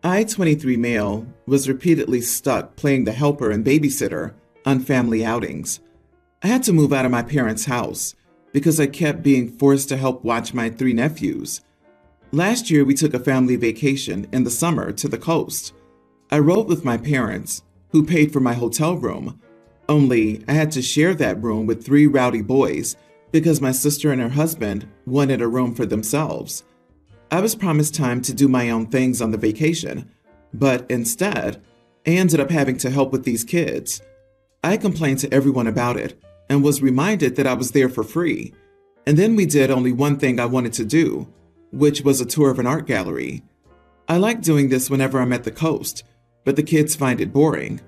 I, 23 male, was repeatedly stuck playing the helper and babysitter on family outings. I had to move out of my parents' house because I kept being forced to help watch my three nephews. Last year, we took a family vacation in the summer to the coast. I rode with my parents, who paid for my hotel room, only I had to share that room with three rowdy boys because my sister and her husband wanted a room for themselves. I was promised time to do my own things on the vacation, but instead, I ended up having to help with these kids. I complained to everyone about it and was reminded that I was there for free. And then we did only one thing I wanted to do, which was a tour of an art gallery. I like doing this whenever I'm at the coast, but the kids find it boring.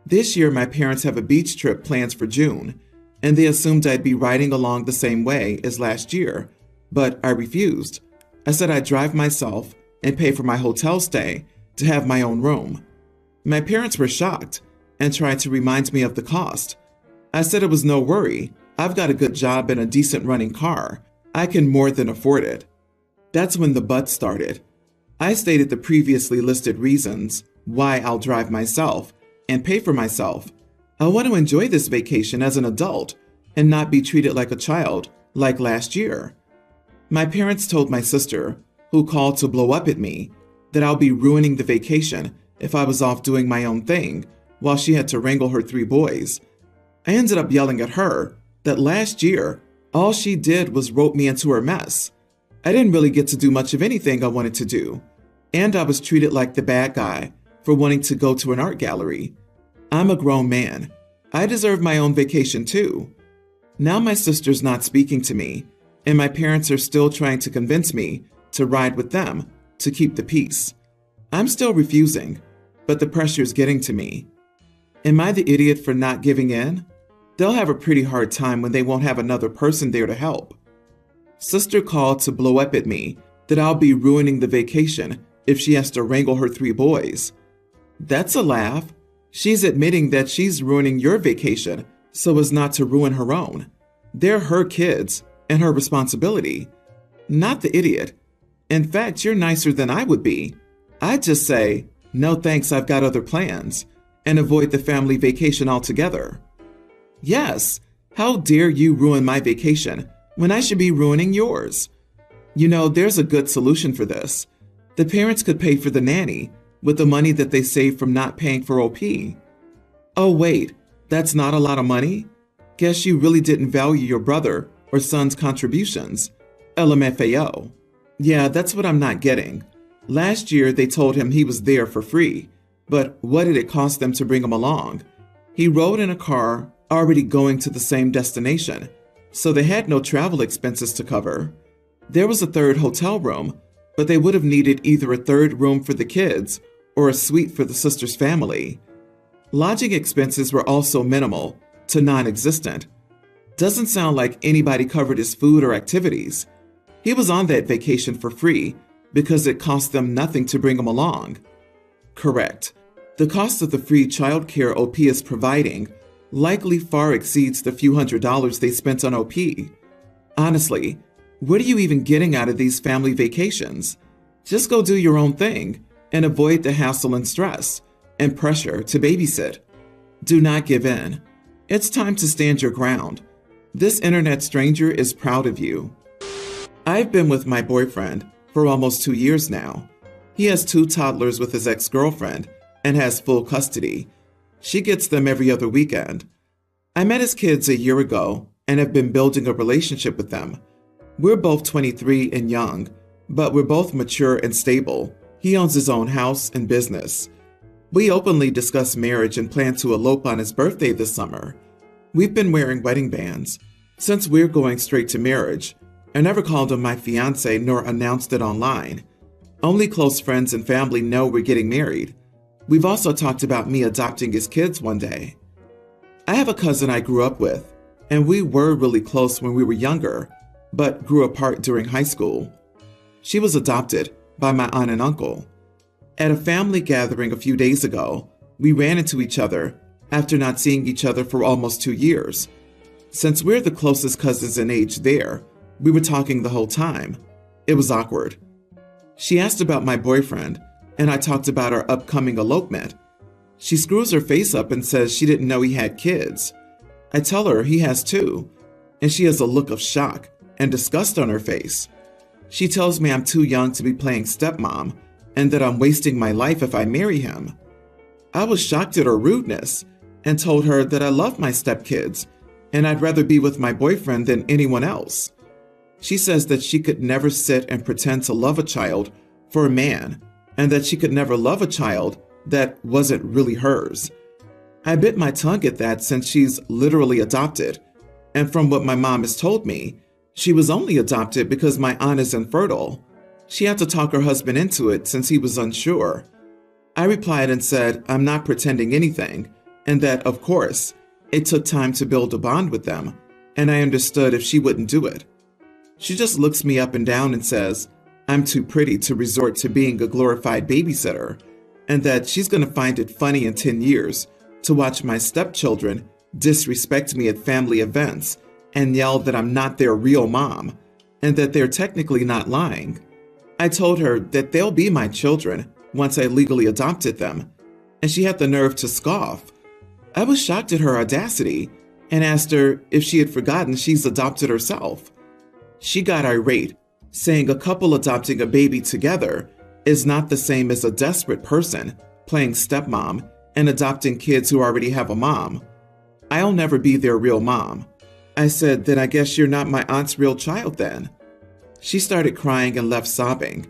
This year, my parents have a beach trip planned for June, and they assumed I'd be riding along the same way as last year, but I refused. I said I'd drive myself and pay for my hotel stay to have my own room. My parents were shocked and tried to remind me of the cost. I said it was no worry. I've got a good job and a decent running car. I can more than afford it. That's when the but started. I stated the previously listed reasons why I'll drive myself and pay for myself. I want to enjoy this vacation as an adult and not be treated like a child like last year. My parents told my sister, who called to blow up at me, that I'll be ruining the vacation if I was off doing my own thing while she had to wrangle her three boys. I ended up yelling at her that last year, all she did was rope me into her mess. I didn't really get to do much of anything I wanted to do, and I was treated like the bad guy for wanting to go to an art gallery. I'm a grown man. I deserve my own vacation too. Now my sister's not speaking to me, and my parents are still trying to convince me to ride with them to keep the peace. I'm still refusing, but the pressure's getting to me. Am I the idiot for not giving in? They'll have a pretty hard time when they won't have another person there to help. Sister called to blow up at me that I'll be ruining the vacation if she has to wrangle her three boys. That's a laugh. She's admitting that she's ruining your vacation so as not to ruin her own. They're her kids and her responsibility, not the idiot. In fact, you're nicer than I would be. I'd just say, no thanks, I've got other plans, and avoid the family vacation altogether. Yes, how dare you ruin my vacation when I should be ruining yours? You know, there's a good solution for this. The parents could pay for the nanny with the money that they saved from not paying for OP. Oh wait, that's not a lot of money? Guess you really didn't value your brother or son's contributions. LMFAO. Yeah, that's what I'm not getting. Last year they told him he was there for free, but what did it cost them to bring him along? He rode in a car already going to the same destination, so they had no travel expenses to cover. There was a third hotel room, but they would have needed either a third room for the kids or a suite for the sister's family. Lodging expenses were also minimal to non-existent. Doesn't sound like anybody covered his food or activities. He was on that vacation for free because it cost them nothing to bring him along. Correct. The cost of the free childcare OP is providing likely far exceeds the few $100s they spent on OP. Honestly, what are you even getting out of these family vacations? Just go do your own thing and avoid the hassle and stress and pressure to babysit. Do not give in. It's time to stand your ground. This internet stranger is proud of you. I've been with my boyfriend for almost 2 years now. He has 2 toddlers with his ex-girlfriend and has full custody. She gets them every other weekend. I met his kids a year ago and have been building a relationship with them. We're both 23 and young, but we're both mature and stable. He owns his own house and business. We openly discuss marriage and plan to elope on his birthday this summer. We've been wearing wedding bands. Since we're going straight to marriage, I never called him my fiancé nor announced it online. Only close friends and family know we're getting married. We've also talked about me adopting his kids one day. I have a cousin I grew up with, and we were really close when we were younger, but grew apart during high school. She was adopted by my aunt and uncle. At a family gathering a few days ago, we ran into each other after not seeing each other for almost 2 years. Since we're the closest cousins in age there, we were talking the whole time. It was awkward. She asked about my boyfriend, and I talked about our upcoming elopement. She screws her face up and says she didn't know he had kids. I tell her he has two, and she has a look of shock and disgust on her face. She tells me I'm too young to be playing stepmom and that I'm wasting my life if I marry him. I was shocked at her rudeness and told her that I love my stepkids and I'd rather be with my boyfriend than anyone else. She says that she could never sit and pretend to love a child for a man and that she could never love a child that wasn't really hers. I bit my tongue at that since she's literally adopted, and from what my mom has told me, she was only adopted because my aunt is infertile. She had to talk her husband into it since he was unsure. I replied and said I'm not pretending anything, and that, of course, it took time to build a bond with them, and I understood if she wouldn't do it. She just looks me up and down and says I'm too pretty to resort to being a glorified babysitter, and that she's going to find it funny in 10 years to watch my stepchildren disrespect me at family events and yell that I'm not their real mom, and that they're technically not lying. I told her that they'll be my children once I legally adopted them, and she had the nerve to scoff. I was shocked at her audacity and asked her if she had forgotten she's adopted herself. She got irate, saying a couple adopting a baby together is not the same as a desperate person playing stepmom and adopting kids who already have a mom. I'll never be their real mom. I said, then I guess you're not my aunt's real child then. She started crying and left sobbing.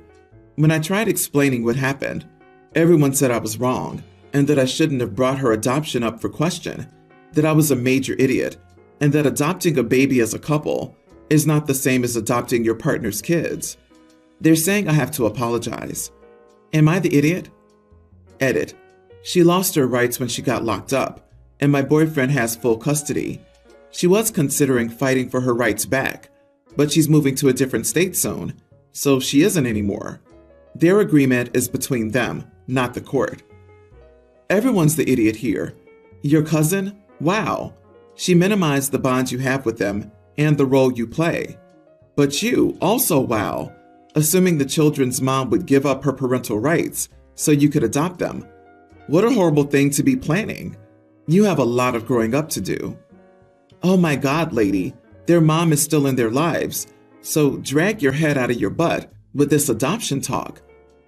When I tried explaining what happened, everyone said I was wrong and that I shouldn't have brought her adoption up for question, that I was a major idiot, and that adopting a baby as a couple is not the same as adopting your partner's kids. They're saying I have to apologize. Am I the idiot? Edit. She lost her rights when she got locked up, and my boyfriend has full custody. She was considering fighting for her rights back, but she's moving to a different state soon, so she isn't anymore. Their agreement is between them, not the court. Everyone's the idiot here. Your cousin? Wow. She minimized the bonds you have with them and the role you play. But you, also wow, assuming the children's mom would give up her parental rights so you could adopt them. What a horrible thing to be planning. You have a lot of growing up to do. Oh my God, lady, their mom is still in their lives, so drag your head out of your butt with this adoption talk.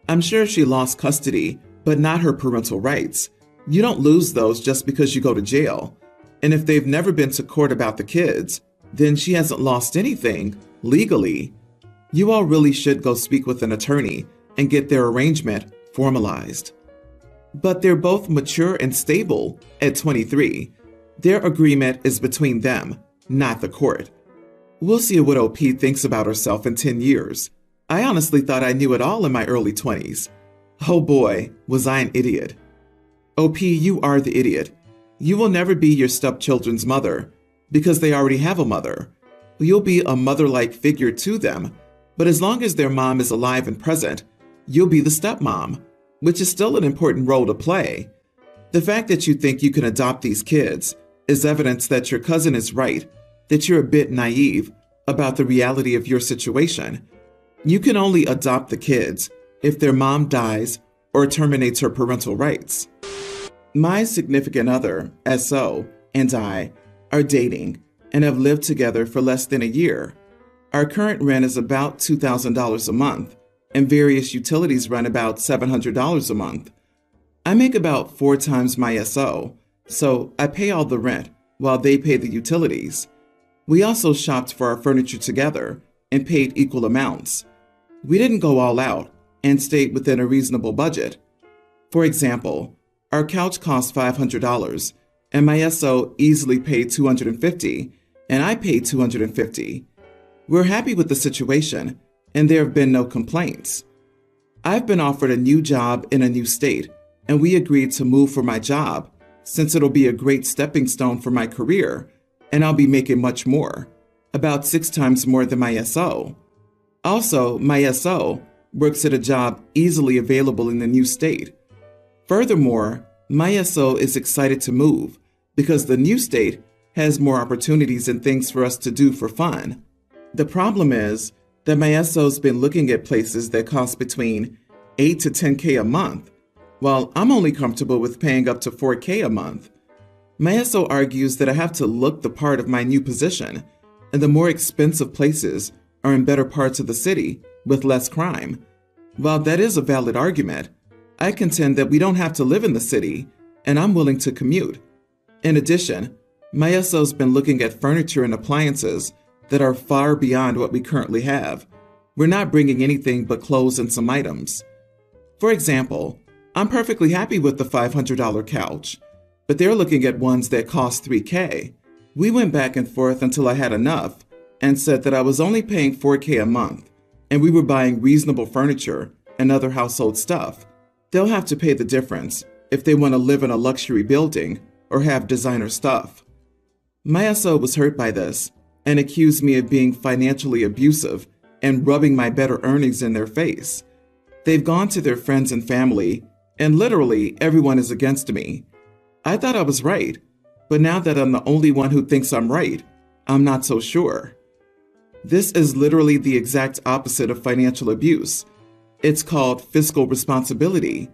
I'm sure she lost custody, but not her parental rights. You don't lose those just because you go to jail. And if they've never been to court about the kids, then she hasn't lost anything legally. You all really should go speak with an attorney and get their arrangement formalized. But they're both mature and stable at 23. Their agreement is between them, not the court. We'll see what OP thinks about herself in 10 years. I honestly thought I knew it all in my early 20s. Oh boy, was I an idiot. OP, you are the idiot. You will never be your stepchildren's mother because they already have a mother. You'll be a mother-like figure to them, but as long as their mom is alive and present, you'll be the stepmom, which is still an important role to play. The fact that you think you can adopt these kids is evidence that your cousin is right, that you're a bit naive about the reality of your situation. You can only adopt the kids if their mom dies or terminates her parental rights. My significant other, SO, and I are dating and have lived together for less than a year. Our current rent is about $2,000 a month, and various utilities run about $700 a month. I make about 4 times my SO, so I pay all the rent while they pay the utilities. We also shopped for our furniture together and paid equal amounts. We didn't go all out and stayed within a reasonable budget. For example, our couch cost $500, and my SO easily paid $250, and I paid $250. We're happy with the situation, and there have been no complaints. I've been offered a new job in a new state, and we agreed to move for my job, since it'll be a great stepping stone for my career, and I'll be making much more, about 6 times more than my SO. Also, my SO works at a job easily available in the new state. Furthermore, my SO is excited to move because the new state has more opportunities and things for us to do for fun. The problem is that my SO's been looking at places that cost between 8 to 10K a month, while I'm only comfortable with paying up to 4K a month. My SO argues that I have to look the part of my new position, and the more expensive places are in better parts of the city with less crime. While that is a valid argument, I contend that we don't have to live in the city, and I'm willing to commute. In addition, my SO's been looking at furniture and appliances that are far beyond what we currently have. We're not bringing anything but clothes and some items. For example, I'm perfectly happy with the $500 couch, but they're looking at ones that cost $3K. We went back and forth until I had enough and said that I was only paying $4K a month, and we were buying reasonable furniture and other household stuff. They'll have to pay the difference if they want to live in a luxury building or have designer stuff. My SO was hurt by this and accused me of being financially abusive and rubbing my better earnings in their face. They've gone to their friends and family, and literally everyone is against me. I thought I was right, but now that I'm the only one who thinks I'm right, I'm not so sure. This is literally the exact opposite of financial abuse. It's called fiscal responsibility.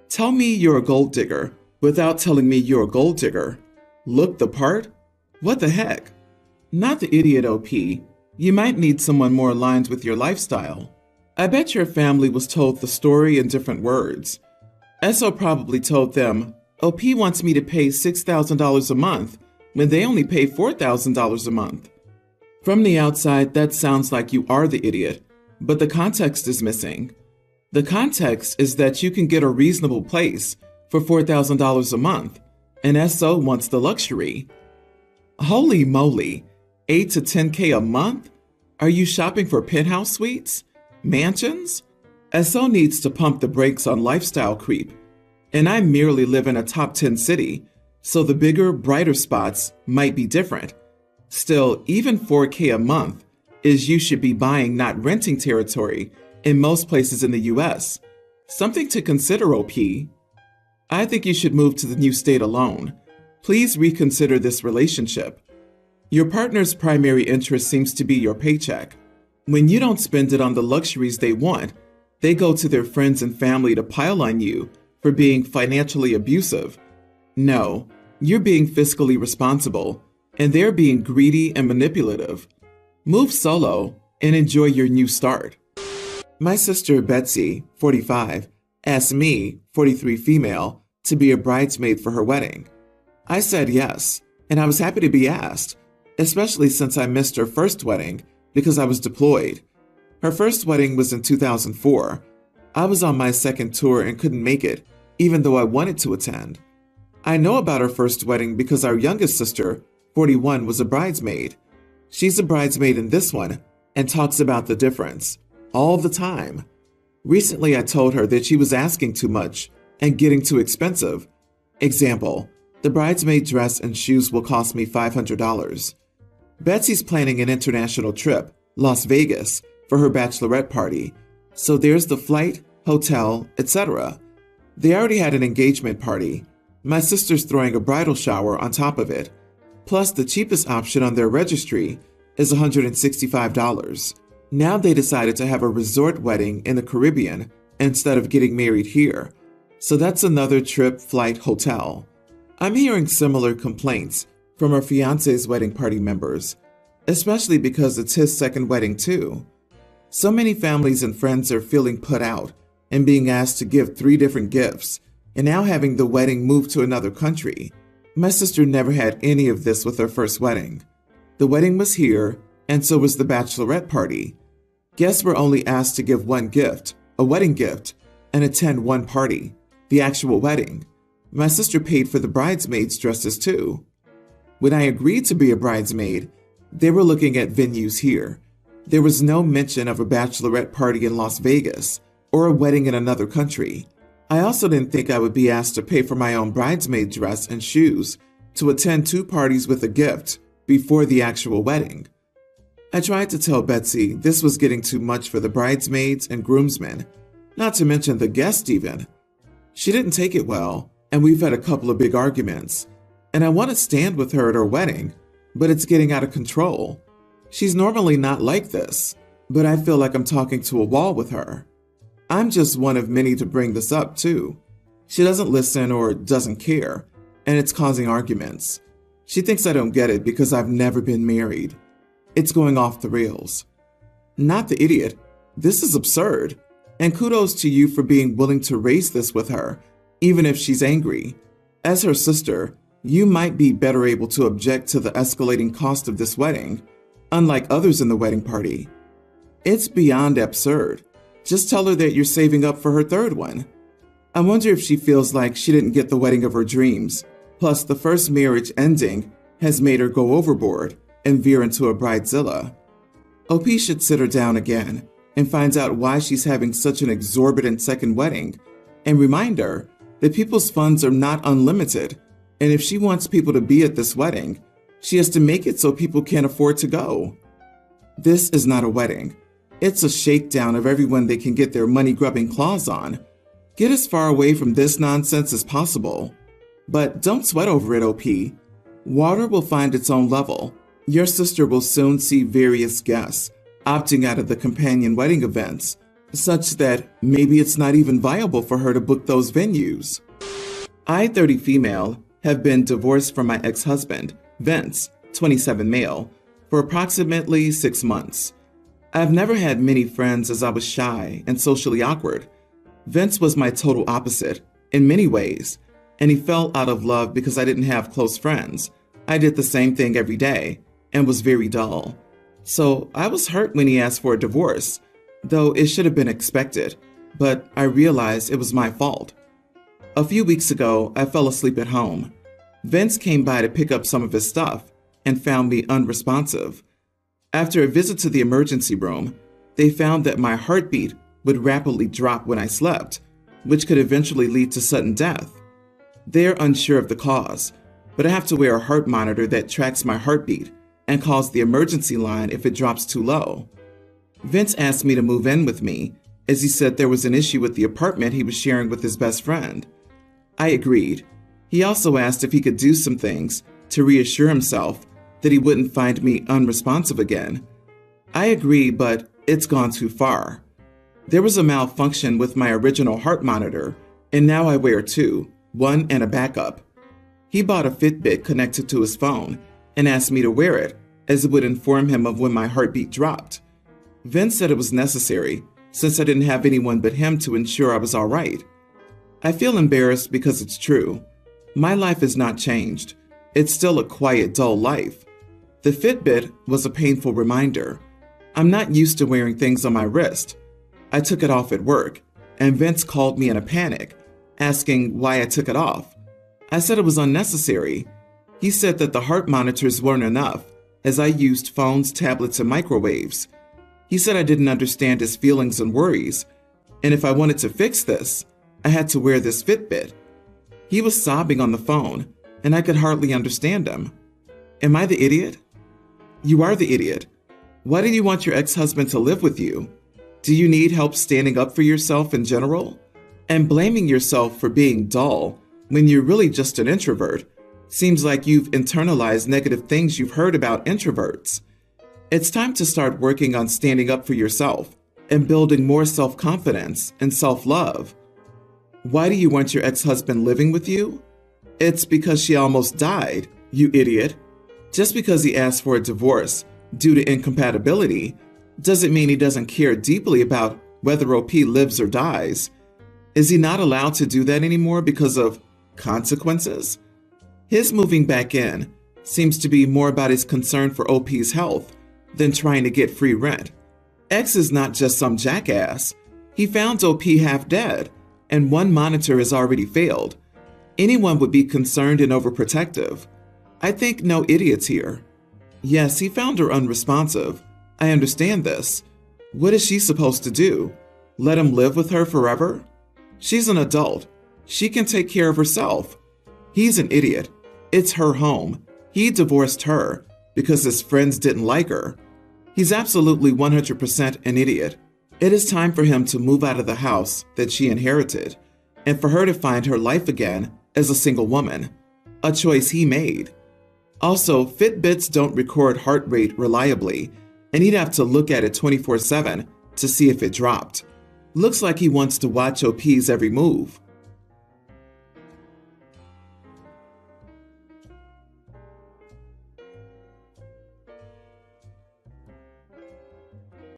Tell me you're a gold digger without telling me you're a gold digger. Look the part? What the heck? Not the idiot, OP. You might need someone more aligned with your lifestyle. I bet your family was told the story in different words. SO probably told them, OP wants me to pay $6,000 a month when they only pay $4,000 a month. From the outside, that sounds like you are the idiot, but the context is missing. The context is that you can get a reasonable place for $4,000 a month, and SO wants the luxury. Holy moly, 8 to 10K a month? Are you shopping for penthouse suites? Mansions? SO needs to pump the brakes on lifestyle creep. And I merely live in a top 10 city, so the bigger, brighter spots might be different. Still, even 4K a month is you should be buying, not renting territory in most places in the US. Something to consider, OP. I think you should move to the new state alone. Please reconsider this relationship. Your partner's primary interest seems to be your paycheck. When you don't spend it on the luxuries they want, they go to their friends and family to pile on you for being financially abusive. No, you're being fiscally responsible, and they're being greedy and manipulative. Move solo and enjoy your new start. My sister Betsy, 45, asked me, 43 female, to be a bridesmaid for her wedding. I said yes, and I was happy to be asked, especially since I missed her first wedding because I was deployed. Her first wedding was in 2004. I was on my second tour and couldn't make it, even though I wanted to attend. I know about her first wedding because our youngest sister, 41, was a bridesmaid. She's a bridesmaid in this one and talks about the difference all the time. Recently, I told her that she was asking too much and getting too expensive. Example, the bridesmaid dress and shoes will cost me $500. Betsy's planning an international trip, Las Vegas, for her bachelorette party. So there's the flight, hotel, etc. They already had an engagement party. My sister's throwing a bridal shower on top of it. Plus, the cheapest option on their registry is $165. Now they decided to have a resort wedding in the Caribbean instead of getting married here. So that's another trip, flight, hotel. I'm hearing similar complaints from her fiance's wedding party members, especially because it's his second wedding too. So many families and friends are feeling put out and being asked to give 3 different gifts, and now having the wedding moved to another country. My sister never had any of this with her first wedding. The wedding was here, and so was the bachelorette party. Guests were only asked to give one gift, a wedding gift, and attend one party, the actual wedding. My sister paid for the bridesmaids' dresses too. When I agreed to be a bridesmaid, they were looking at venues here. There was no mention of a bachelorette party in Las Vegas or a wedding in another country. I also didn't think I would be asked to pay for my own bridesmaid dress and shoes to attend 2 parties with a gift before the actual wedding. I tried to tell Betsy this was getting too much for the bridesmaids and groomsmen, not to mention the guests even. She didn't take it well, and we've had a couple of big arguments. And I want to stand with her at her wedding, but it's getting out of control. She's normally not like this, but I feel like I'm talking to a wall with her. I'm just one of many to bring this up, too. She doesn't listen or doesn't care, and it's causing arguments. She thinks I don't get it because I've never been married. It's going off the rails. Not the idiot. This is absurd. And kudos to you for being willing to raise this with her, even if she's angry. As her sister, you might be better able to object to the escalating cost of this wedding, unlike others in the wedding party. It's beyond absurd. Just tell her that you're saving up for her third one. I wonder if she feels like she didn't get the wedding of her dreams, plus the first marriage ending has made her go overboard and veer into a bridezilla. OP should sit her down again and find out why she's having such an exorbitant second wedding, and remind her that people's funds are not unlimited, and if she wants people to be at this wedding, she has to make it so people can't afford to go. This is not a wedding. It's a shakedown of everyone they can get their money-grubbing claws on. Get as far away from this nonsense as possible. But don't sweat over it, OP. Water will find its own level. Your sister will soon see various guests opting out of the companion wedding events, such that maybe it's not even viable for her to book those venues. I, 30 female, have been divorced from my ex-husband, Vince, 27 male, for approximately 6 months. I've never had many friends as I was shy and socially awkward. Vince was my total opposite in many ways, and he fell out of love because I didn't have close friends. I did the same thing every day and was very dull. So I was hurt when he asked for a divorce, though it should have been expected, but I realized it was my fault. A few weeks ago, I fell asleep at home. Vince came by to pick up some of his stuff and found me unresponsive. After a visit to the emergency room, they found that my heartbeat would rapidly drop when I slept, which could eventually lead to sudden death. They're unsure of the cause, but I have to wear a heart monitor that tracks my heartbeat and calls the emergency line if it drops too low. Vince asked me to move in with me, as he said there was an issue with the apartment he was sharing with his best friend. I agreed. He also asked if he could do some things to reassure himself that he wouldn't find me unresponsive again. I agree, but it's gone too far. There was a malfunction with my original heart monitor, and now I wear two, one and a backup. He bought a Fitbit connected to his phone and asked me to wear it, as it would inform him of when my heartbeat dropped. Vince said it was necessary, since I didn't have anyone but him to ensure I was all right. I feel embarrassed because it's true. My life has not changed. It's still a quiet, dull life. The Fitbit was a painful reminder. I'm not used to wearing things on my wrist. I took it off at work, and Vince called me in a panic, asking why I took it off. I said it was unnecessary. He said that the heart monitors weren't enough, as I used phones, tablets, and microwaves. He said I didn't understand his feelings and worries, and if I wanted to fix this, I had to wear this Fitbit. He was sobbing on the phone, and I could hardly understand him. Am I the idiot? You are the idiot. Why do you want your ex-husband to live with you? Do you need help standing up for yourself in general? And blaming yourself for being dull when you're really just an introvert seems like you've internalized negative things you've heard about introverts. It's time to start working on standing up for yourself and building more self-confidence and self-love. Why do you want your ex-husband living with you? It's because she almost died, you idiot. Just because he asked for a divorce due to incompatibility doesn't mean he doesn't care deeply about whether OP lives or dies. Is he not allowed to do that anymore because of consequences? His moving back in seems to be more about his concern for OP's health than trying to get free rent. X is not just some jackass. He found OP half dead, and one monitor has already failed. Anyone would be concerned and overprotective. I think no idiots here. Yes, he found her unresponsive. I understand this. What is she supposed to do? Let him live with her forever? She's an adult. She can take care of herself. He's an idiot. It's her home. He divorced her because his friends didn't like her. He's absolutely 100% an idiot. It is time for him to move out of the house that she inherited, and for her to find her life again as a single woman, a choice he made. Also, Fitbits don't record heart rate reliably, and he'd have to look at it 24/7 to see if it dropped. Looks like he wants to watch OP's every move.